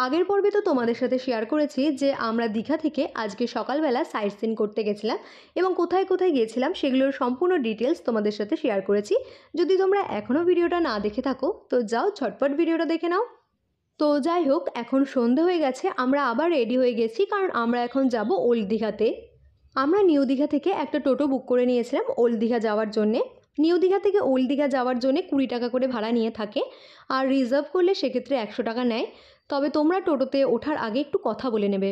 আগের পর্বে তো তোমাদের সাথে শেয়ার করেছি যে আমরা দীঘা থেকে আজকে সকালবেলা সাইট সিন করতে গেছিলাম এবং কোথায় কোথায় গিয়েছিলাম সেগুলোর সম্পূর্ণ ডিটেলস তোমাদের সাথে শেয়ার করেছি। যদি তোমরা এখনও ভিডিওটা না দেখে থাকো তো যাও ঝটপট ভিডিওটা দেখে নাও। তো যাই হোক, এখন সন্ধে হয়ে গেছে, আমরা আবার রেডি হয়ে গেছি কারণ আমরা এখন যাব ওল্ড দীঘাতে। আমরা নিউ দীঘা থেকে একটা টোটো বুক করে নিয়েছিলাম ওল্ড দীঘা যাওয়ার জন্যে। নিউ দীঘা থেকে ওল্ড দীঘা যাওয়ার জন্য 20 টাকা করে ভাড়া নিয়ে থাকে, আর রিজার্ভ করলে সেক্ষেত্রে 100 টাকা নেয়। তবে তোমরা টোটোতে ওঠার আগে একটু কথা বলে নেবে।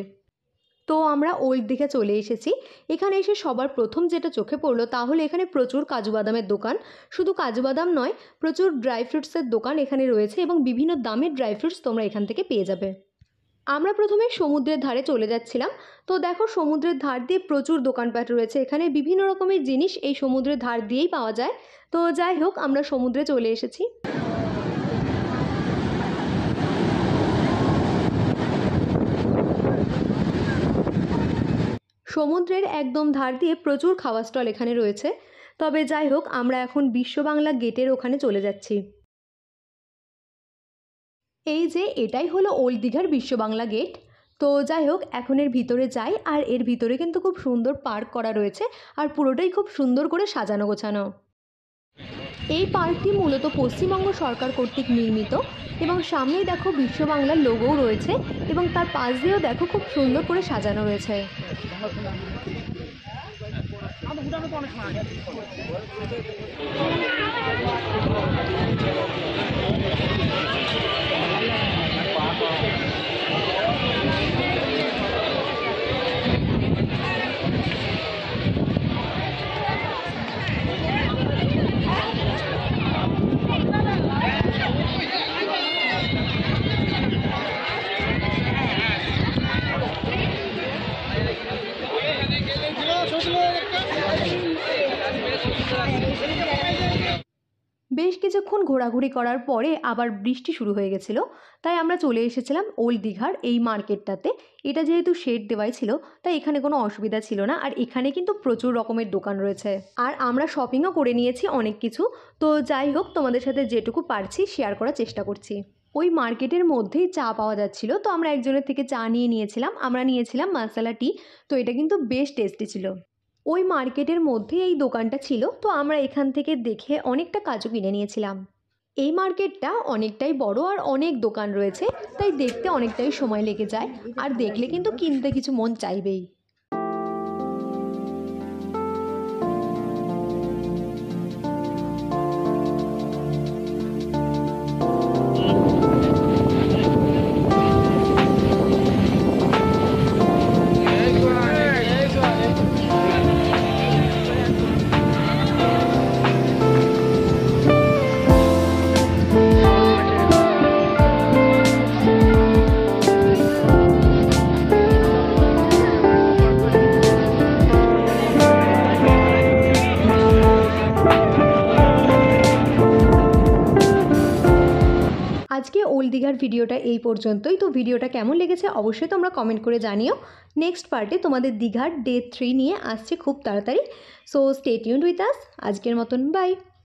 তো আমরা ওল্ড দীঘা চলে এসেছি। এখানে এসে সবার প্রথম যেটা চোখে পড়লো তাহলে এখানে প্রচুর কাজু বাদামের দোকান। শুধু কাজু বাদাম নয়, প্রচুর ড্রাই ফ্রুটসের দোকান এখানে রয়েছে এবং বিভিন্ন দামের ড্রাই ফ্রুটস তোমরা এখান থেকে পেয়ে যাবে। আমরা প্রথমে সমুদ্রের ধারে চলে যাচ্ছিলাম। তো দেখো, সমুদ্রের ধার দিয়ে প্রচুর দোকানপাট রয়েছে, এখানে বিভিন্ন রকমের জিনিস এই সমুদ্রের ধার দিয়েই পাওয়া যায়। তো যাই হোক, আমরা সমুদ্রে চলে এসেছি। সমুদ্রের একদম ধার দিয়ে প্রচুর খাওয়া স্টল এখানে রয়েছে। তবে যাই হোক, আমরা এখন বিশ্ব বাংলা গেটের ওখানে চলে যাচ্ছি। এই যে এটাই হলো ওল্ড দীঘার বিশ্ব বাংলা গেট। তো যাই হোক, এখন এর ভিতরে যাই, আর এর ভিতরে কিন্তু খুব সুন্দর পার্ক করা রয়েছে আর পুরোটাই খুব সুন্দর করে সাজানো গোছানো। এই পার্কটি মূলত পশ্চিমবঙ্গ সরকার কর্তৃক নির্মিত এবং সামনেই দেখো বিশ্ব বাংলার লোগোও রয়েছে এবং তার পাশ দিয়েও দেখো খুব সুন্দর করে সাজানো রয়েছে। বেশ কিছুক্ষণ ঘোরাঘুরি করার পরে আবার বৃষ্টি শুরু হয়ে গেছিলো, তাই আমরা চলে এসেছিলাম ওল্ড দীঘার এই মার্কেটটাতে। এটা যেহেতু শেড দেওয়াই ছিল তাই এখানে কোনো অসুবিধা ছিল না, আর এখানে কিন্তু প্রচুর রকমের দোকান রয়েছে আর আমরা শপিংও করে নিয়েছি অনেক কিছু। তো যাই হোক, তোমাদের সাথে যেটুকু পারছি শেয়ার করার চেষ্টা করছি। ওই মার্কেটের মধ্যেই চা পাওয়া যাচ্ছিল, তো আমরা একজনের থেকে চা নিয়েছিলাম। আমরা নিয়েছিলাম মশলা টি, তো এটা কিন্তু বেশ টেস্টি ছিল। ওই মার্কেটের মধ্যে এই দোকানটা ছিল, তো আমরা এখান থেকে দেখে অনেকটা কাজু কিনে নিয়েছিলাম। এই মার্কেটটা অনেকটাই বড় আর অনেক দোকান রয়েছে, তাই দেখতে অনেকটাই সময় লেগে যায়, আর দেখলে কিন্তু কিনতে কিছু মন চাইবেই। আজকে ওল্ড দীঘার ভিডিওটা এই পর্যন্তই। তো ভিডিওটা কেমন লেগেছে অবশ্যই তোমরা কমেন্ট করে জানিও। নেক্সট পার্টে তোমাদের দীঘার ডে 3 নিয়ে আসছে খুব তাড়াতাড়ি। So stay tuned with us. আজকের মতন বাই।